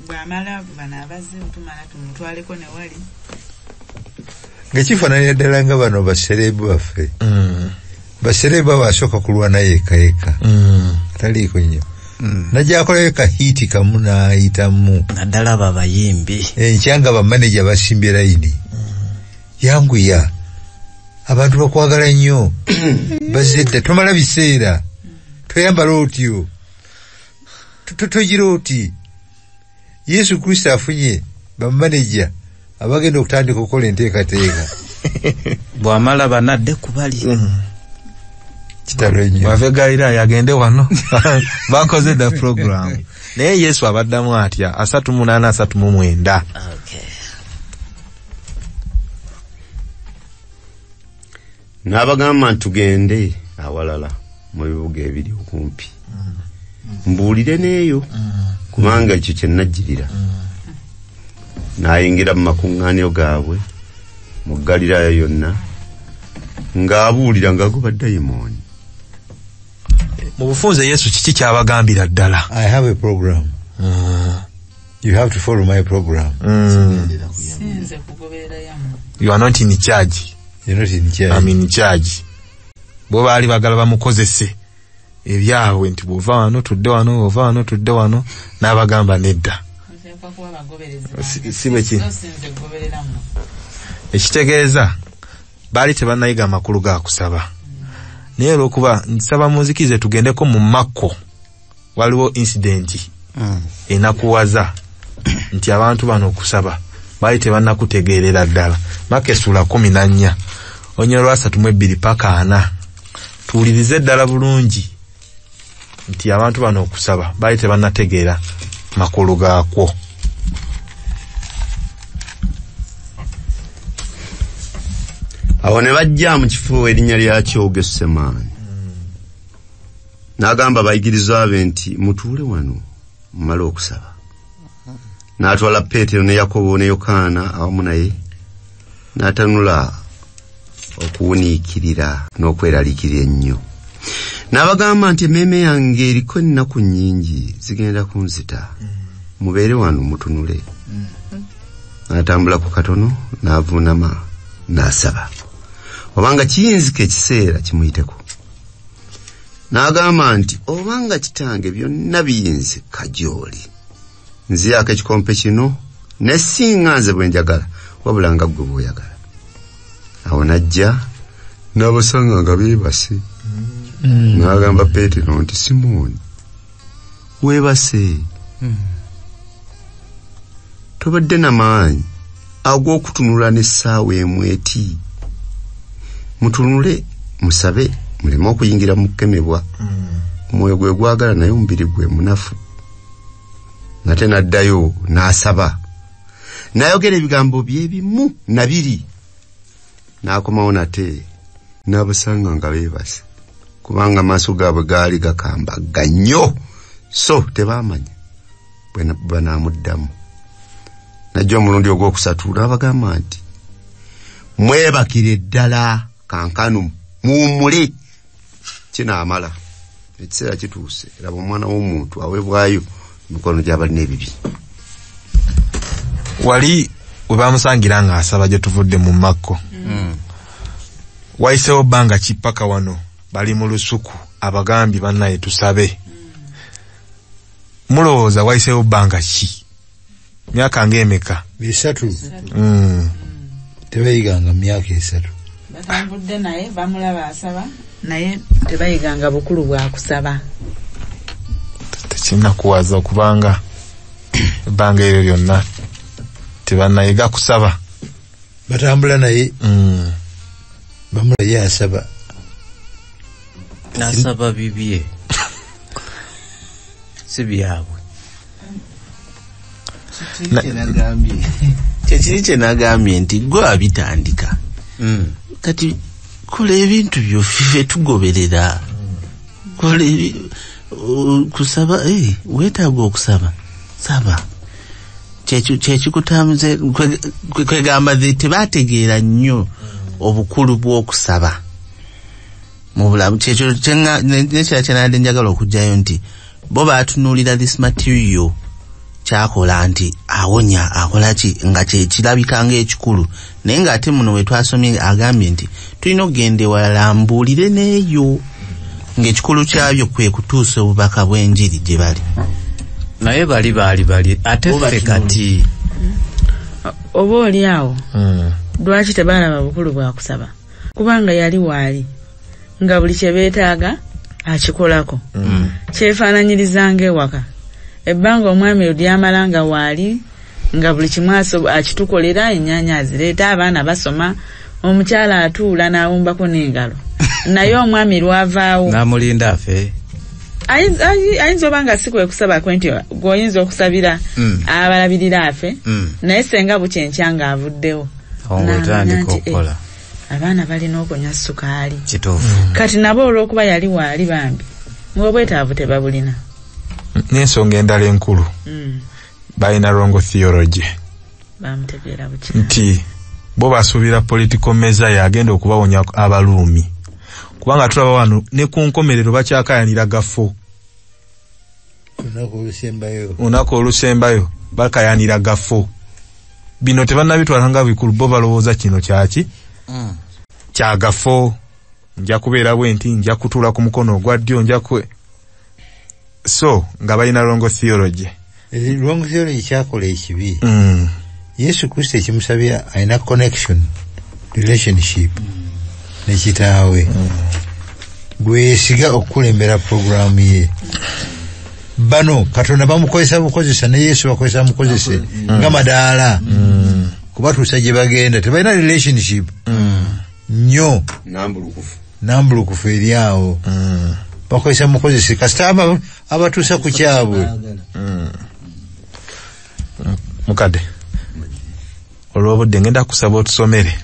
bwamala bana abazze tumala tumutwaleko ne wali ngakifaananira ddala nga bano baserebu baffe baserebu abasooka kulwana yekayeka ataliiko nnyo najja akolayo kahiiti kamu n'ayitamu naddala babayimbi enkyanga bamaneja basimbye layini yanguya abantu bakwagala nnyo bazedda tomala biseera toyambala otyo togira oti Yesu Kristo afunye bamaneja abagenda okutandika okukola enteekateeka bw'amala banadde kubali kitalo nnyo bave Galiraaya agende wano bakoze da program naye Yesu abaddamu atya 38-39. n'abagamba tugende awalala mu bibuga ebiri okumpi mbuulire neeyo kubanga ekyo kye najjirira n'ayingira mu makuŋŋaaniro gaabwe mu Galiraaya yonna ng'abuulira ng'agoba dayimooni. Mu bufunze Yesu kiki kyabagambira ddala? I have a program. You have to follow my program. You are not in charge. You're not in charge. I'm in charge. Bo baali bagala bamukozese ebyabwe nti bw'ova wano tudde wano, ova wano tudde wano, n'abagamba nedda. Si bwe ki ekitegeeza baali tebannayiga amakulu ga kusaba. Naye olw'okuba nsaba munzikize tugendeko mu Makko waliwo incident enakuwaza nti abantu bano okusaba baali tebannakutegeerera ddala. Makko essula 14 Onyolwa 3:2 paka 4 tuwulirize ddala bulungi nti abantu bano okusaba baali tebannategeera makulu gaakwo. Awo ne bajja mu kifo erinnya lyakyo Getsemani. N'agamba abayigiriza be nti mutuule wano mmale okusaba. N'atwala Peetero ne Yakobo ne Yokaana awamu naye n'atanula okuwuniikirira n'okweraliikirira ennyo. N'abagamba nti emmeeme yange eriko ennaku nnyingi zigenda kunzita. Mubeere wano mutunule. N'atambula ku katono n'avuunama n'asaba. Obanga kiyinzika ekiseera kimuyiteko. N'agamba nti obanga kitange byonna biyinze kagyoli. Nziyako ekikompe kino ne singa nze bwe njagala wabula nga ggwe bw'oyagala. Awo n'ajja n'abasanga nga beebase. N'agamba Peetero nti Simooni weebase. Tobadde n'amaanyi ag'okutunula n'essaawa emu eti. Mutunule musabe muleme okuyingira mu kukemebwa. Omwoyo gwe gwagala naye omubiri gwe munafu. Nate n'addayo n'asaba. N'ayogera ebigambo bye bimu na biri. N'akomawo nate n'abasanga nga beebase kubanga amaaso gaabwe gaali gakambaga nnyo so tebaamanya bwe banaamuddamu. Najja omulundi ogw'okusatu n'abagamba nti mwebakire ddala kankanu muwummule kinaamala ekiseera kituuse era omwana w'omuntu aweebwayo emikono gy'abalina ebibi. Wali we bamusangira ng'asaba gye tuvudde mu Makko. Wayiseewo bbanga ki paka wano bali mu lusuku abagambi bannaye tusabe. Mulowooza wayiseewo bbanga ki? Myaka ng'emeka? 3. Tebayiganga myaka 3. Batambudde naye bamulaba asaba naye tebayiganga bukulu bwa kusaba. Tekinakuwaza okubanga ebbanga eryo lyonna tebannayiga kusaba. Batambula naye bamulaba ye asaba. Nasaba bibye si byabwe. Kyekiri kye nagambye nti gwe abitandika kati kola ebintu byo ffe tugoberera. Kola kusaba weetaaga okusaba saba. Kyekikutamuze kwegamba tebategeera nnyo obukulu bw'okusaba mu bulamu. Kyekyo nekira kyenadde njagala okugjayo nti bo baatunuulira this material kyakola nti awonya akolaki nga kyekirabika ng'ekikulu naye ng'ate muno we twasomye agambye nti tulina okugenda ewalala mbuulire n'eyo ng'ekikulu kyabyo kwe kutuusa obubaka bw'enjiri gye bali. Naye bali ate ffe kati oba oli awo lwaki tebalaba bukulu bwa kusaba? Kubanga yali waali nga buli kye beetaaga akikolako. Kyefaananyirizanga ewaka ebbanga omwami olyamala nga waali nga buli kimu akitukolera, ennyaanya azireeta, abaana basoma, omukyala atuula n'awumbako n'engalo. Naye omwami lwavaawo n'amulinda afe. Ayinza oba nga si kwe kusaba kwe nti gw'oyinza okusabira abalabirira afe naye senga bukyenkya ng'avuddewo otandika okukola. abaana balina okunywa sukaali kituufu kati nabo olw'okuba yali waali bambi ng'obwetaavu tebabulina n'ensonga endala enkulu balina wrong theology bamutegeera buki nti bo basuubira political measure agenda okubawonya abaluumi kubanga tulaba wano ne ku nkomerero bakyakayanira gafo olunaku olusembayo bakayanira gafo bino tebannabitwalanga bikulu bo balowooza kino kyaki kya gafo nja kubeera bwenti nja kutuula ku mukono ogwa ddyo so nga balina wrong theology kyakola ekibi Yesu Kristo ekimusabye alina connection relationship ne kitaawe gwesiga okukulembera programu ye bano Katonda bamukozesa bukozesa ne Yesu bakozesa mukozese nga madaala kubatuusa gye bagenda tebalina relationship nnyo nambulukufu eri awo bakozesa mukozese kasita abatuusa ku kyabwe mukadde olw'obudde ngenda kusaba otusomere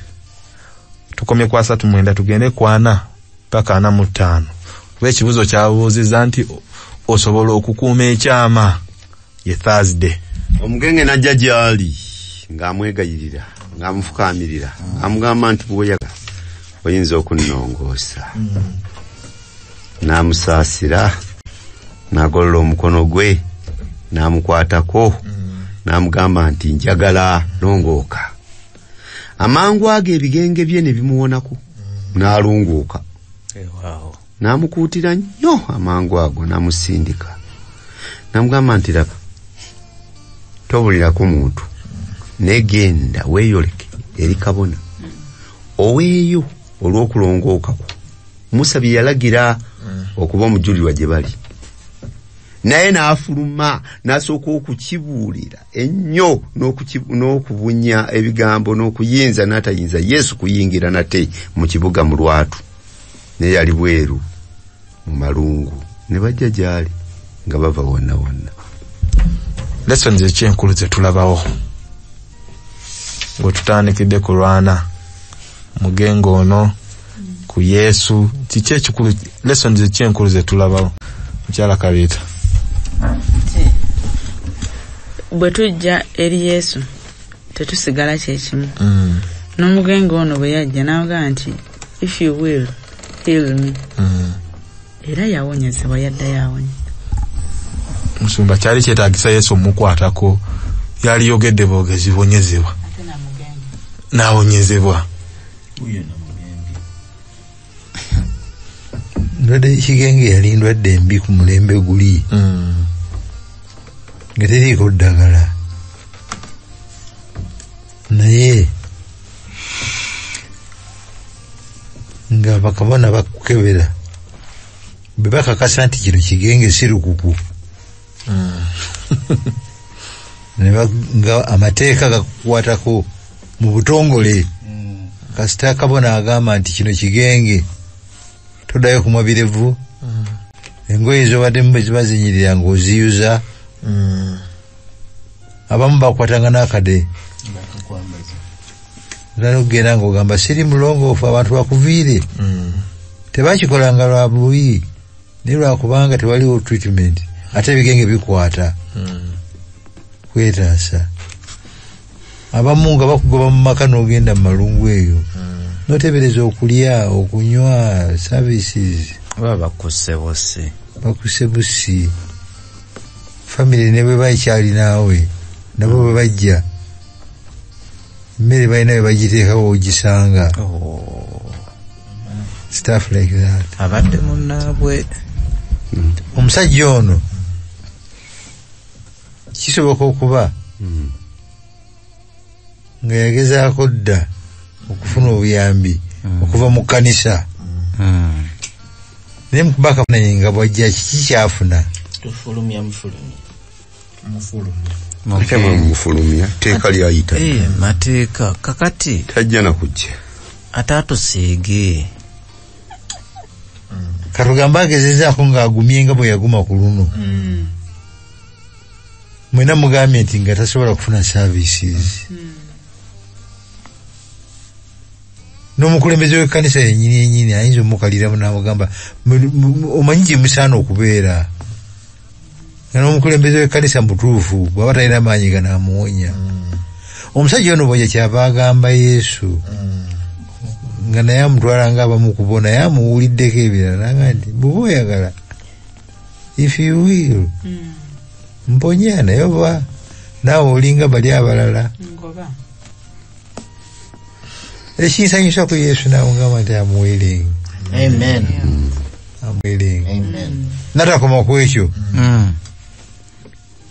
tukomye ku 39 tugende ku 4 paka 45 kuba ekibuzo kyabuuzizza nti osobola okukuuma ekyama ye Thursday omugenge najja gyali ng'amwegayirira ng'amufukaamirira amugamba nti bwoyaga oyinza okunnongoosa n'amusaasira n'agolola omukono gwe n'amukwatako n'amugamba nti njagala longooka amangu ago ebigenge bye ne bimuwonako n'alongooka n'amukuutira nnyo amangu ago n'amusindika n'amugamba nti laba tobulirako muntu negenda weeyoleke eri kabona oweeyo olw'okulongooka kwo Musa bye yalagira okuba omujulirwa gye bali naye n'afuluma n'asooka okukibuulira ennyo n'okubunya ebigambo n'okuyinza n'atayinza Yesu kuyingira nate mu kibuga mu lwatu naye yali bweru mu malungu ne bajja gyali nga bava wonna wonna lessons ekyenkulu ze tulabawo ng'otutandikidde kulwana mugengo ono ku Yesu kiki ekikulu lessons ekyenkulu ze tulabawo mukyala Kabiita bwe tujja eri Yesu tetusigala kyekimu n'omugengo ono bwe yajja n'avuga nti if you will heal me era yawonyezebwa yadda yawonya musumba kyali kyetaagisa Yesu omukwatako yali yogedde boogezi bonyezebwa n'awonyezebwa ndwadde ekigenge yali ndwadde embi ku mulembe guli nga teriiko ddagala naye nga bakabona bakukebera bwe bakakasa nti kino kigenge si lukuku nga amateeka gakukwatako mu butongole kasita kabona agamba nti kino kigenge toddayo kumwa birevu engoye zobadde mbe ziba zinyirira ng'oziyuza abamu bakwatanga n'akade era ogenda ng'ogamba siri mulongoofu abantu bakuviire tebakikolanga lwa buyi naye lwakubanga tewaliwo treatment ate ebigenge bikwata kwetaasa abamu nga bakugoba mu maka n'ogenda mu malungu eyo notebereza okulya okunywa services bakuse busi family ne bwe bakyali naawe nabo bwe bajja mmere balina bwe bagiteekawo ogisanga stuff like that abadde munnaabwe omusajja ono kisoboka okuba nga yagezaako dda okufuna obuyambi okuva mu kkanisa naye mukubaka naye nga bwajja kiki kyafuna mufulumya teeka lyayita mateeka kakati tajja nakujja ate atusiige katugamba agezezaako ng'agumye nga bwe yaguma ku luno mwena mugambye nti nga tasobola kufuna services n'omukulembeze w'ekkanisa yennyini ayinza omukaliramu n'amugamba omanyi gye musaana okubeera nga n'omukulembeze w'ekkanisa mutuufu bw'aba talina maanyi ganaamuwonya. Omusajja ono bw'oja kyava agamba Yesu nga naye amutwala ng'abamu ku bo naye amuwuliddeko ebirala nga nti bw'oba oyagala if you will mponya naye oba naawe olinga bali abalala. Ekinsanyusa ku Yesu n'amugamba nti I'm willing. Amen. I'm willing. Amen. Natakoma ku ekyo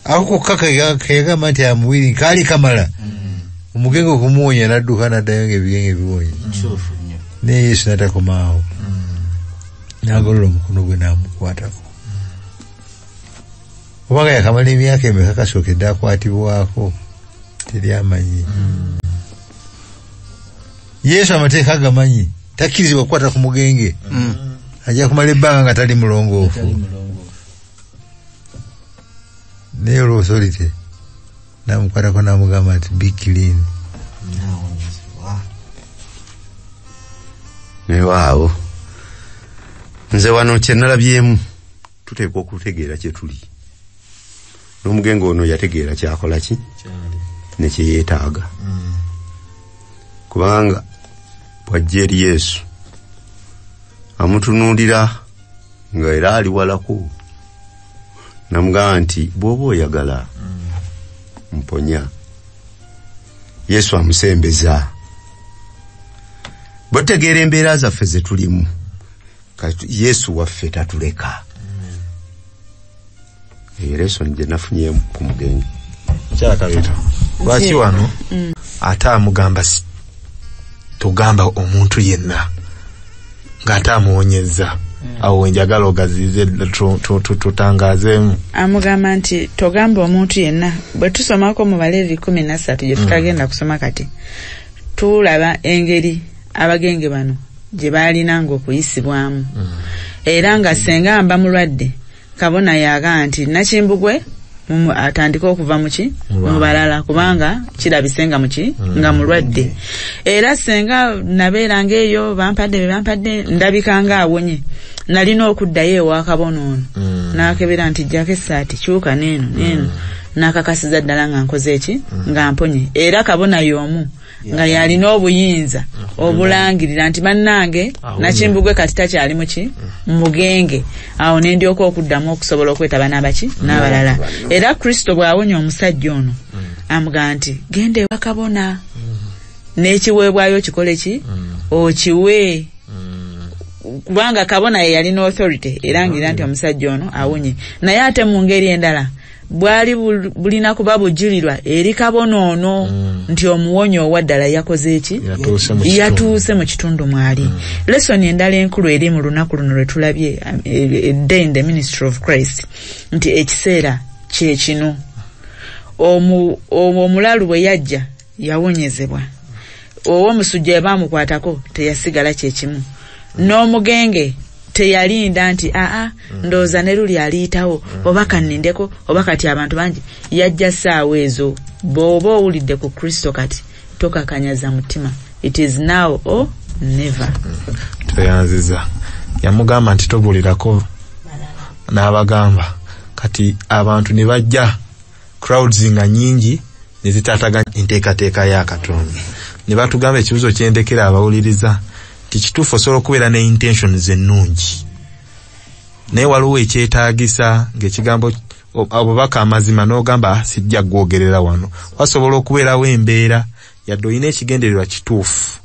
ako kokka kegamba nti I'm willing kaali kamala omugenge okumuwonya n'adduka n'addayo ng'ebigenge biwonya naye Yesu natakomaawo n'agolola omukono gwe n'amukwatako obanga yakamala emyaka emeka kasookedde akwatibwako teri amanyi. Yesu amateeka agamanyi takkirizibwa kukwata ku mugenge ajja kumala ebbanga nga tali mulongoofu naye olw'osolite n'amukwatako n'amugamba nti be clean. naye waawo nze wano kye nalabyemu tuteekwa okutegeera kye tuli n'omugenge ono yategeera kyakola ki ne kye yeetaaga kubanga bw'ajja eri Yesu amutunuulira nga era ali walako namugamba nti bw'oba oyagala mponya. Yesu amusembeza botegeera embeera zaffe ze tulimu Yesu waffe tatuleka. Yesu nje nafunye ku mugenge kyakabita lwaki wano ate amugamba tugamba omuntu yenna ng'ate amuwonyezza awo njagala ogazize tutangazeemu. Amugamba nti togamba omuntu yenna. Bwe tusomako mu Baleevi 13 gye tutagenda kusoma kati tulaba engeri abagenge bano gye baalinanga okuyisibwamu era nga senga amba mulwadde kabona yaga nti nakimbugwe atandika okuva muki mu balala kubanga kirabisenga muki nga mulwadde era senga nabeeranga eyo bampadde ndabikanga awonye nalina okuddayo ewa kabona ono n'akebera nti jjako essaati kyuka neeno n'akakasiza ddala nga nkoze eki nga mponye era kabona y'omu nga yalina obuyinza obulangirira nti bannange nakimbugwe kati takyali muki mugenge awo nendyoka okuddamu okusobola okwetaba n'abaki n'abalala era Kristo bw'awonya omusajja ono amugamba nti genda ewa kabona n'ekiweebwayo kikole ki okiwe kubanga kabona ye yalina authority erangirira nti omusajja ono awonye naye ate mu ngeri endala bwali bulina kuba bujulirwa eri kabona ono nti omuwonyi owaddala yakoze eki yatuuse mu kitundu mwali. Lesoni endala enkulu eri mu lunaku luno lwe tulabye day in the ministry of Christ nti ekiseera kye kino omulalu bwe yajja yawonyezebwa owomusujja baamukwatako teyasigala kyekimu n'omugenge teyalinda nti ndooza ne luli aliyitawo oba kannindeko oba kati abantu bangi yajja ssaawa ezo bw'oba owulidde ku Kristo kati tokakanyaza mutima it is now or never. Tweyanziza yamugamba nti tobulirako n'abagamba kati abantu ne bajja crowds nga nyingi ne zitaataganya enteekateeka ya Katonda ne batugamba ekibuzo kyendekera abawuliriza kituufu osobola okubeera ne intentions ennungi naye waliwo ekyetaagisa ng'ekigambo obubaka amazima n'ogamba sijja gwogerera wano wasobola okubeerawo embeera yadde olina ekigendererwa kituufu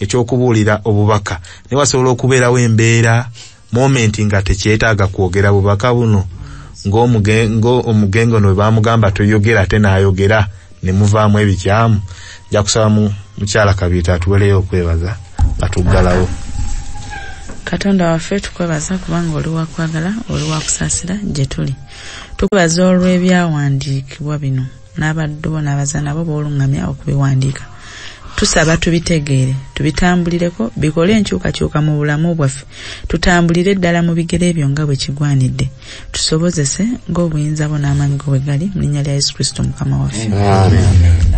ekyokubuulira obubaka naye wasobola okubeerawo embeera moment nga tekyetaaga kwogera bubaka buno ng'omugenge ono bwe baamugamba toyogera ate n'ayogera ne muvaamu ebikyamu nja kusaba mukyala Kabiita atuwereyo okwebaza atuggalawo. Katonda waffe tukwebaza kubanga oli wakwagala oli wakusaasira gye tuli tukwebaza olw'ebyawandiikibwa bino n'abaddu bo n'abaza nabo boolungamya okubiwandiika tusaba tubitegeere tubitambulireko bikole enkyukakyuka mu bulamu bwaffe tutambulire ddala mu bigere ebyo nga bwe kigwanidde tusobozese ng'obuyinza bo n'amaanyi go bwe gali mu linnya lya Yesu Kristo mukama waffe. Amen.